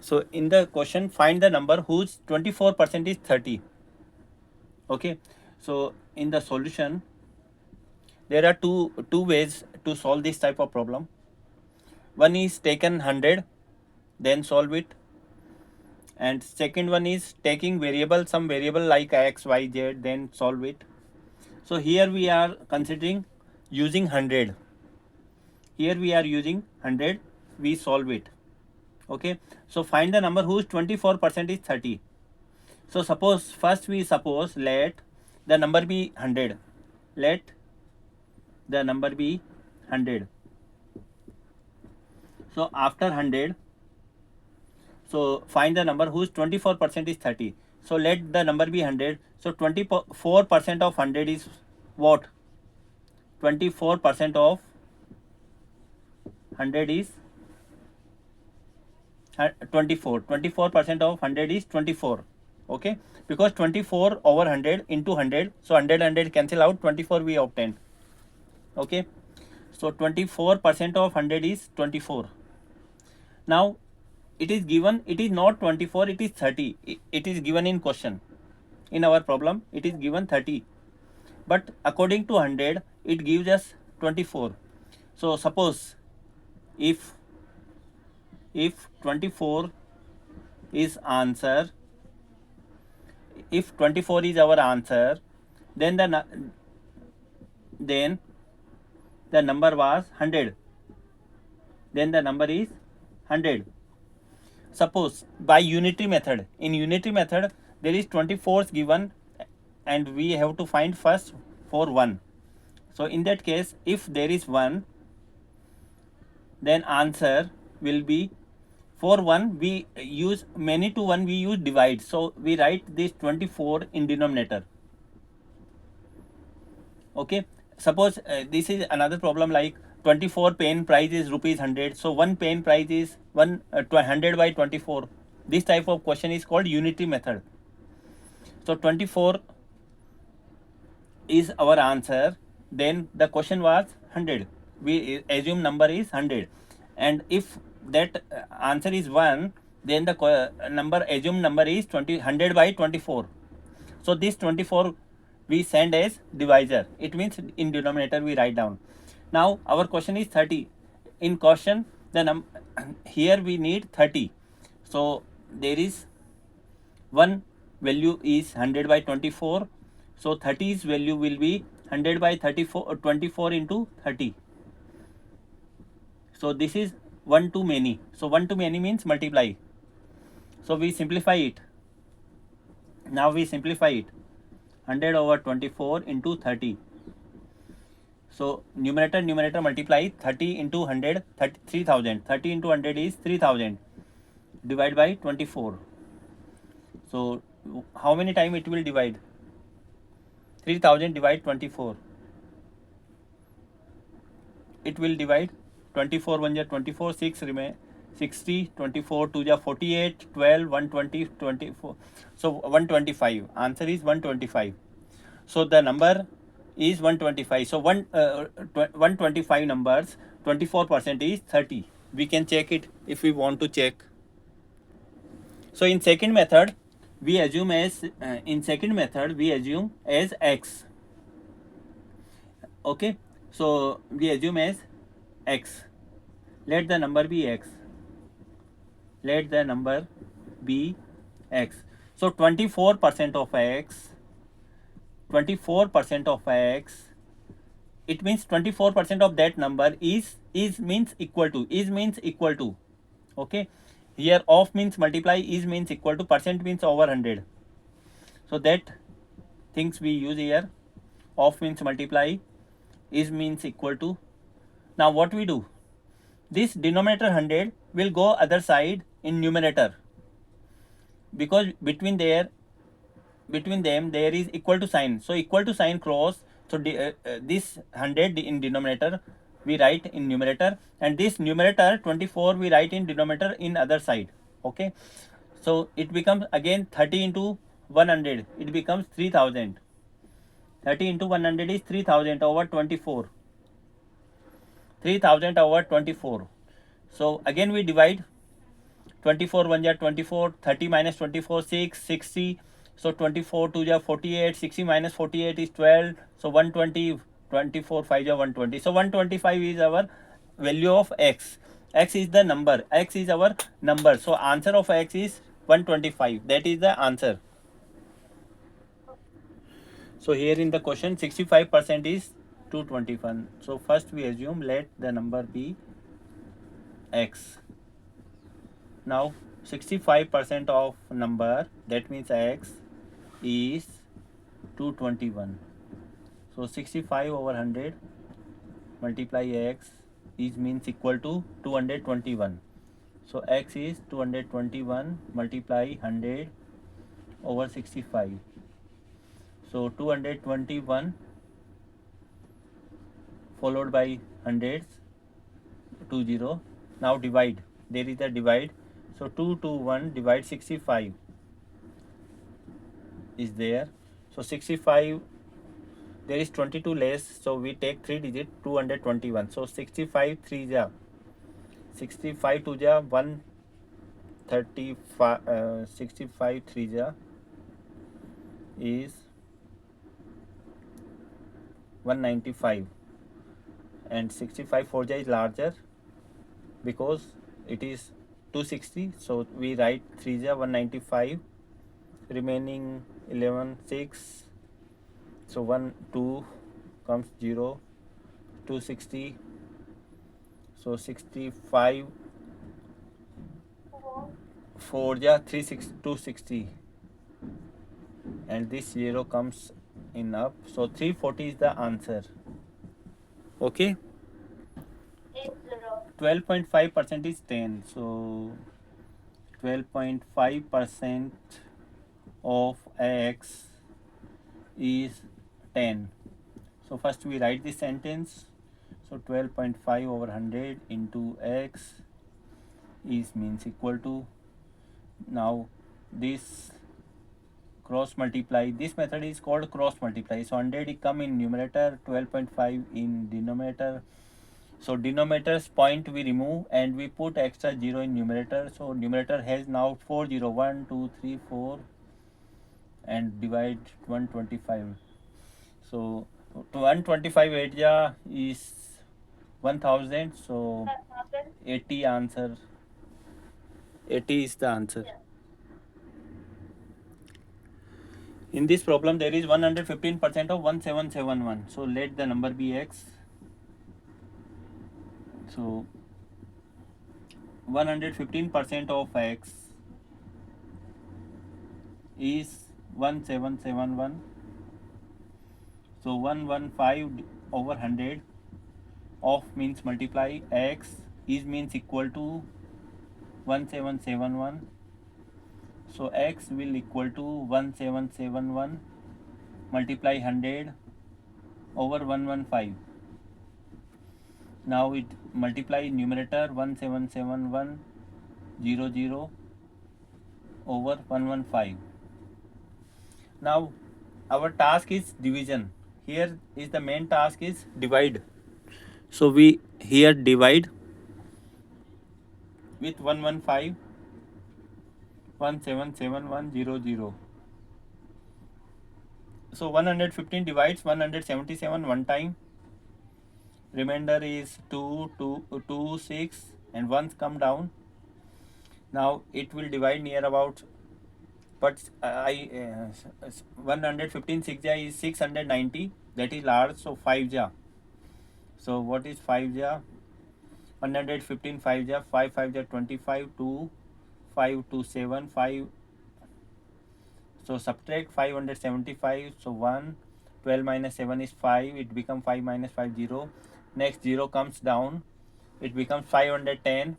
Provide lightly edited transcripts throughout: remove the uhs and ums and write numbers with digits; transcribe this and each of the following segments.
So in the question, find the number whose 24% is 30. Okay, so in the solution, there are two ways to solve this type of problem. One is taken 100, then solve it, and second one is taking variable, some variable like x, y, z, then solve it. So here we are considering using 100. Here we are using 100, we solve it. Okay, so find the number whose 24% is 30. So suppose, first we suppose, let the number be 100. Let the number be 100. So after 100, so find the number whose 24% is 30. So let the number be 100. So 24% of 100 is what? 24% of 100 is 24. 24% of 100 is 24. Okay, because 24 over 100 into 100, so 100 cancel out, 24 we obtained. Okay, so 24% of 100 is 24. Now it is given, it is not 24, it is 30. It is given in question. In our problem it is given 30, but according to 100 it gives us 24. So suppose if 24 is answer, if 24 is our answer, then the number was 100. Then the number is 100. Suppose by unitary method, in unitary method there is 24 given and we have to find first for 1. So in that case, if there is 1, then answer will be, for 1 we use many to 1, we use divide, so we write this 24 in denominator. Okay, suppose this is another problem like 24 pen price is rupees 100, so 1 pen price is 100 by 24. This type of question is called unitary method. So 24 is our answer, then the question was 100, we assume number is 100, and if that answer is 1, then the assumed number is 100 by 24. So this 24 we send as divisor, it means in denominator we write down. Now our question is 30. In question the here we need 30, so there is one value is 100 by 24, so 30's value will be 100 by 34, 24 into 30. So this is 1 to many, so 1 to many means multiply, so we simplify it. Now we simplify it, 100 over 24 into 30. So numerator multiply, 30 into 100, 3000. 30 into 100 is 3000. Divide by 24. So how many time it will divide? 3000 divide 24. It will divide 24 1 ja 24, 6 remain 60, 24 2 ja 48, 12, 120, 24. So 125. Answer is 125. So the number is 125. So 125 numbers, 24% is 30. We can check it if we want to check. So in second method we assume as x. Okay, so we assume as x. Let the number be x. Let the number be x. So 24% of x, 24% of x, it means 24% of that number is means equal to. Okay, here of means multiply, is means equal to, percent means over 100. So that things we use here, of means multiply, is means equal to. Now what we do, this denominator 100 will go other side in numerator, because between them there is equal to sign, so equal to sign cross, so this 100 in denominator we write in numerator, and this numerator 24 we write in denominator in other side. Okay, so it becomes again 30 into 100, it becomes 3000. 30 into 100 is 3000 over 24. 3000 over 24. So again we divide 24 1 ja 24, 30 minus 24 6, 60. So 24 2 ja 48, 60 minus 48 is 12. So 120, 24 5 ja 120. So 125 is our value of x. X is the number. X is our number. So answer of x is 125. That is the answer. So here in the question 65% is 221. So first we assume let the number be x. Now 65% of number, that means x, is 221. So 65 over 100 multiply x is means equal to 221. So x is 221 multiply 100 over 65. So 221 followed by hundreds, 20. Now divide. There is a divide. So 221 divide 65 is there. So 65, there is 22 less. So we take 3 digit 221. So 65 3 ja 65 2 ja 135. 65 3 ja is 195, and 65 4 ja is larger because it is 260. So we write 3 ja 195, remaining 11 6. So 1 2 comes 0, 260. So 65 4 ja 260, and this 0 comes in up. So 340 is the answer. Okay. 12.5% is 10. So 12.5% of x is 10. So first we write this sentence. So 12.5 over 100 into x is means equal to, now this cross multiply, this method is called cross multiply. So 100 come in numerator, 12.5 in denominator. So denominator's point we remove and we put extra 0 in numerator. So numerator has now 4 0, 1 2 3 4, and divide 125. So 125 8 ja is 1000. So 80 answer. 80 is the answer. In this problem there is 115% of 1771. So let the number be x. So 115% of x is 1771. So 115 over 100 of means multiply x is means equal to 1771. So x will equal to 1771 multiply 100 over 115. Now it multiply numerator 1771 00 over 115. Now our task is division. Here is the main task is divide. So we here divide with 115 177100. So 115 divides 177 one time. Remainder is 2 2 6, and ones come down. Now it will divide near about, but 115 6 ja is 690, that is large. So 5 ja. So what is 5 ja? 115 5 ja, 5 5 ja 25, 2 5 2 7 5. So subtract 575. So 1 12 minus 7 is 5. It becomes 5 minus 5 0. Next 0 comes down. It becomes 510.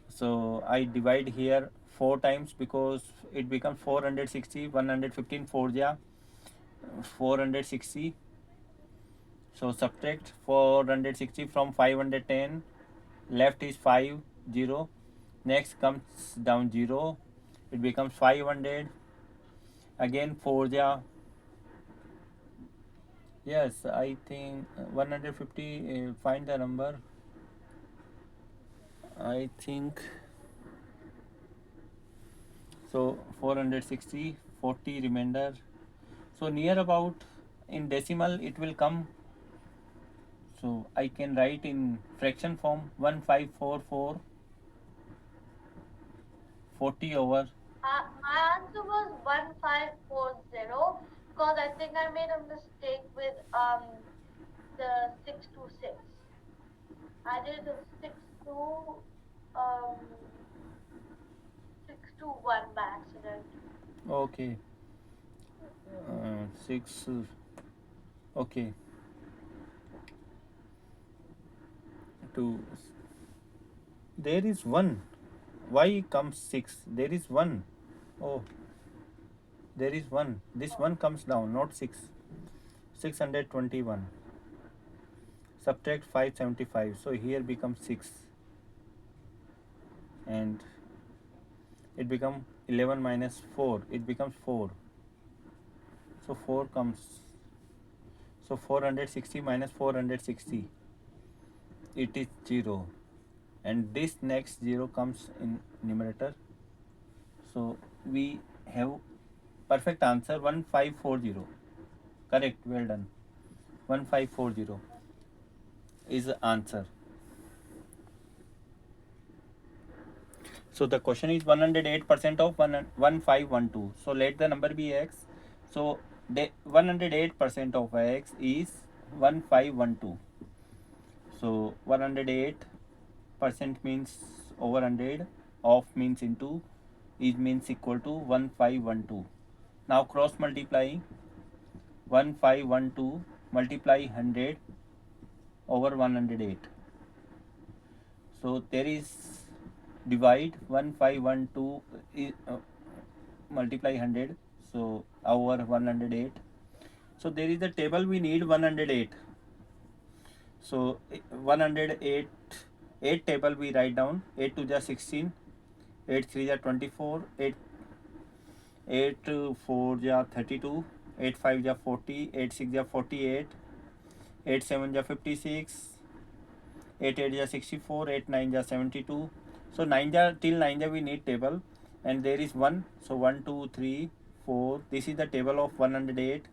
So I divide here 4 times because it becomes 460. 115 4 ja 460. So subtract 460 from 510. Left is 5 0. Next comes down 0. It becomes 500. Again 4 ja. Yes, I think 150. Find the number. I think So 460, 40 remainder. So near about in decimal it will come. So I can write in fraction form 1544 40 over. My answer was 1540 because I think I made a mistake with the 626. I did a um 621 by accident. Okay. 6. Okay. 2. There is 1. Why comes 6? There is 1. Oh, there is 1. This Oh, 1 comes down, not 6. 621. Subtract 575. So here becomes 6. And it becomes 11 minus 4. It becomes 4. So 4 comes. So 460 minus 460. It is 0. And this next 0 comes in numerator. So we have perfect answer 1540. Correct, well done. 1540 is the answer. So the question is 108% of 1512. So let the number be x. So the 108% of x is 1512. So 108% means over 100, of means into, is means equal to 1512. Now cross multiply 1512 multiply 100 over 108. So there is divide 1512 multiply 100, so over 108. So there is a table we need 108. So 108 8 table we write down. 8 to the 16, 8 3 the 24, 8 8 4 the 32, 8 5 the 40, 8 6 the 48, 8 7 the 56, 8 8 is 64, 8 9 is 72. So 9 till 9 we need table, and there is 1. So 1 2 3 4. This is the table of 108.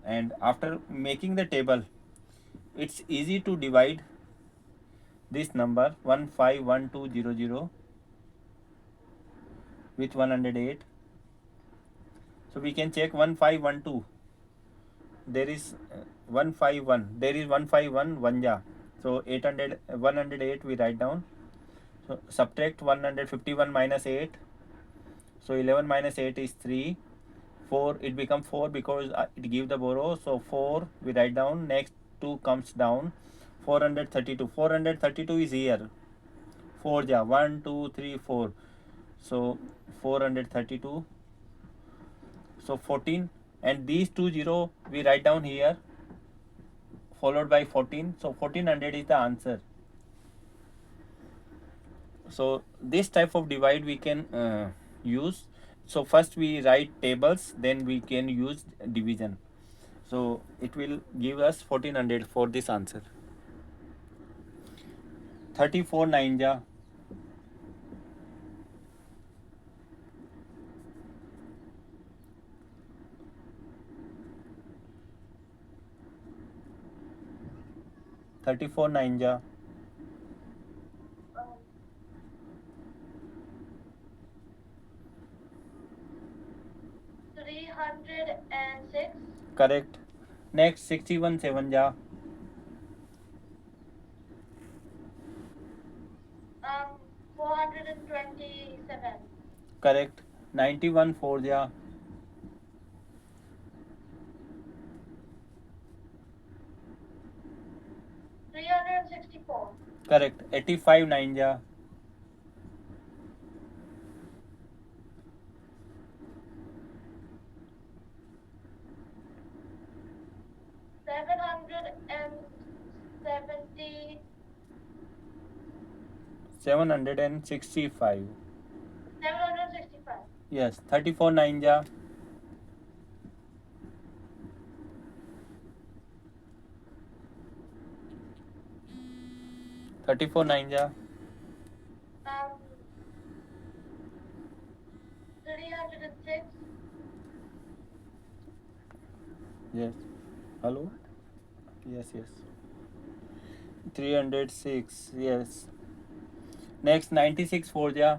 And after making the table, it's easy to divide this number 151200 with 108. So we can check 1512. There is 151. There is 151 1 ja. So 800 108 we write down. So subtract 151 minus 8. So 11 minus 8 is 3. 4, it become 4 because it give the borrow. So 4 we write down. Next 2 comes down. 432. 432 is here. 4 ja 1 2 3 4. So 432. So 14, and these 2 0 we write down here, followed by 14. So 1400 is the answer. So this type of divide we can use. So first we write tables, then we can use division. So it will give us 1400 for this answer. 34 9 ja. Thirty-four 9 ja. um, 306. Correct. Next 61 7 ja. 427. Correct. 91 4 ja. 364. Correct. 85 9 ja. 770. 765. 765. Yes. 34 9 ja. 34 9 ja. Um, 306. Yes. Hello? Yes, yes. 306. Yes. Next 96 4 ja.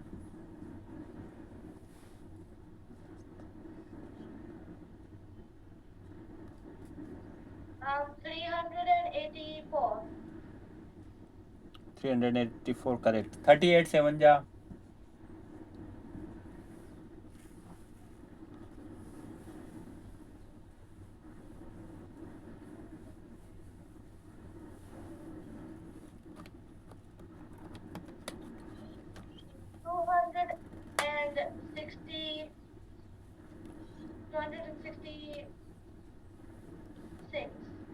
384. 384 correct. 38 7 ja. 260. 266.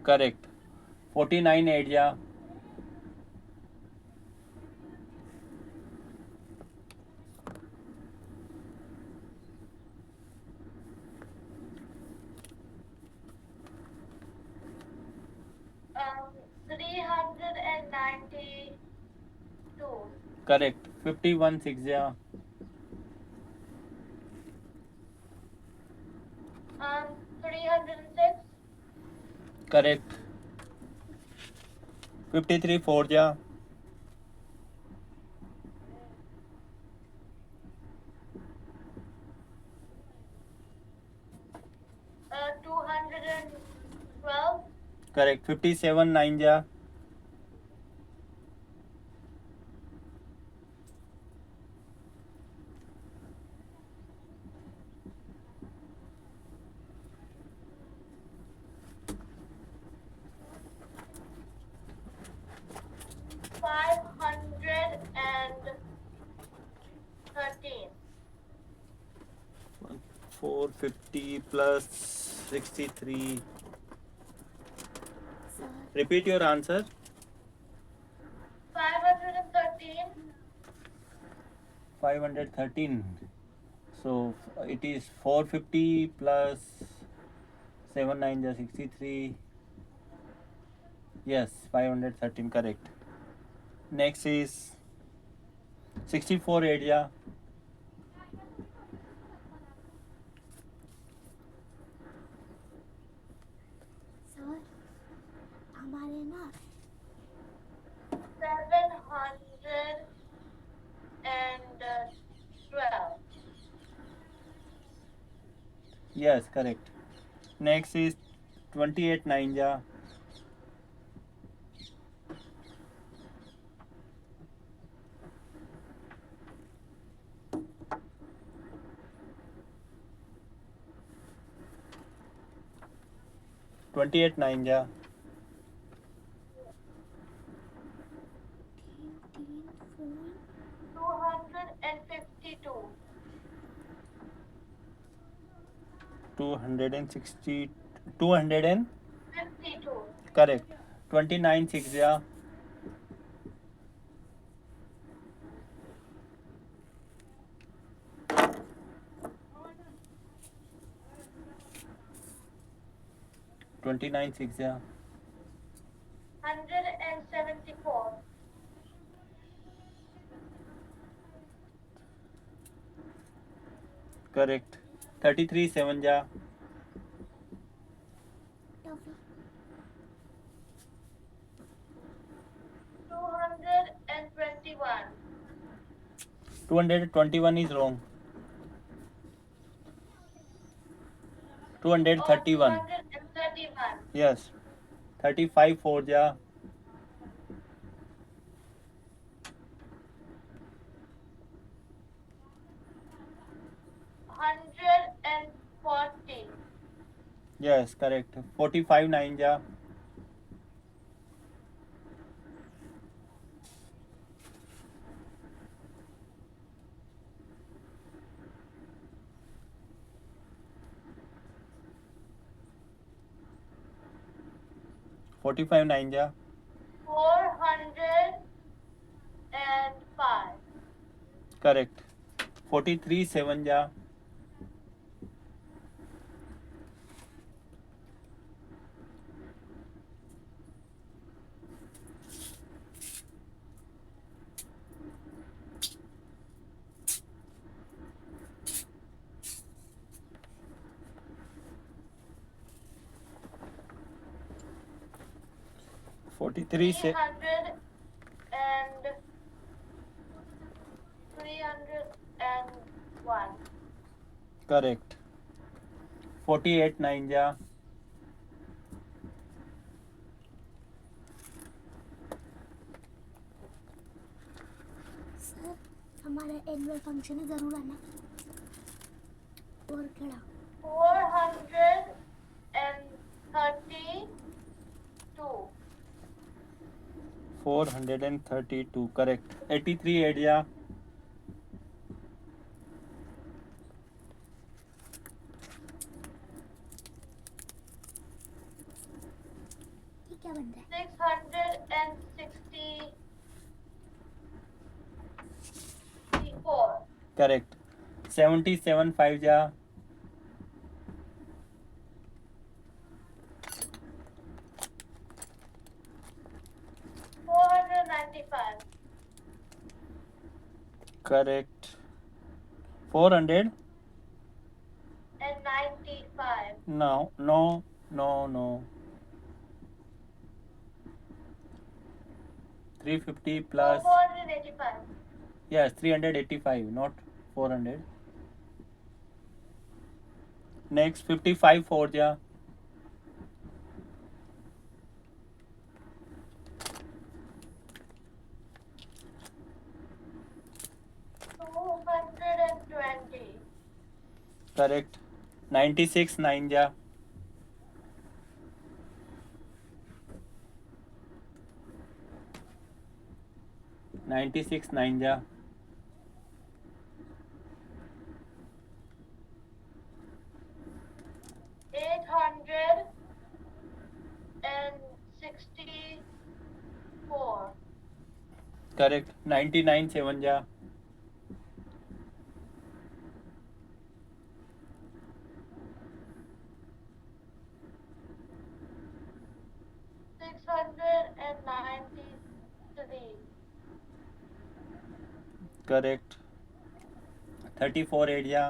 Correct. 49 8 ja. 392. Correct. 51 6 ja. 306. Correct. 53 4 ja. 212. Correct. 57 9 ja. 513. 450 plus 63. Repeat your answer. 513. 513. So it is 450 plus 7 9 ja 63. Yes, 513 correct. Next is 64 8 ja. Sir हमारे ना 712. Yes, correct. Next is 28 9 ja. 28 9 ja. 252. 260 200 and 52. correct. 29 6 ja. 29 6 ja. 174. Correct. 33 7 ja. Toffee 221. 221 is wrong. 231. 231. Yes. 35 4 ja. 140. Yes, correct. 45 9 ja. 45 9 ja. 405. Correct. 43 7 ja. 1 43 से 301. Correct 48 9 जा sir हमारा annual function है ज़रूर आना और खड़ा 432. 432 करेक्ट 83 8 जा ये क्या बन रहा है 664. करेक्ट 77 5 जा 495. Correct 400 And 95. no no no no 350 plus 485. yes 385 not 400 next 55 4 जा 220. करेक्ट 96 9 जा 96 9 जा 864. करेक्ट 99 7 जा 693. करेक्ट 34 8 जा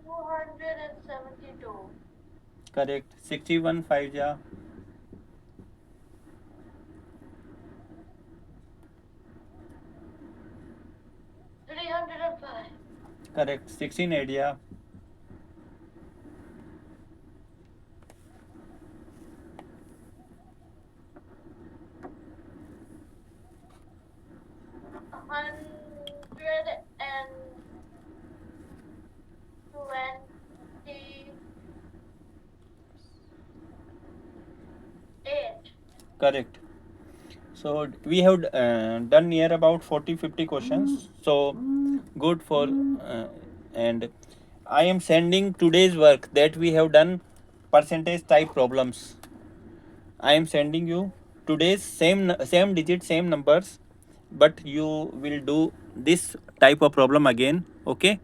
272. करेक्ट 61 5 जा 305. करेक्ट 16 8 जा 128. correct so we have done near about 40 50 questions so good for and I am sending today's work that we have done percentage type problems I am sending you today's same digit same numbers but you will do this type of problem again okay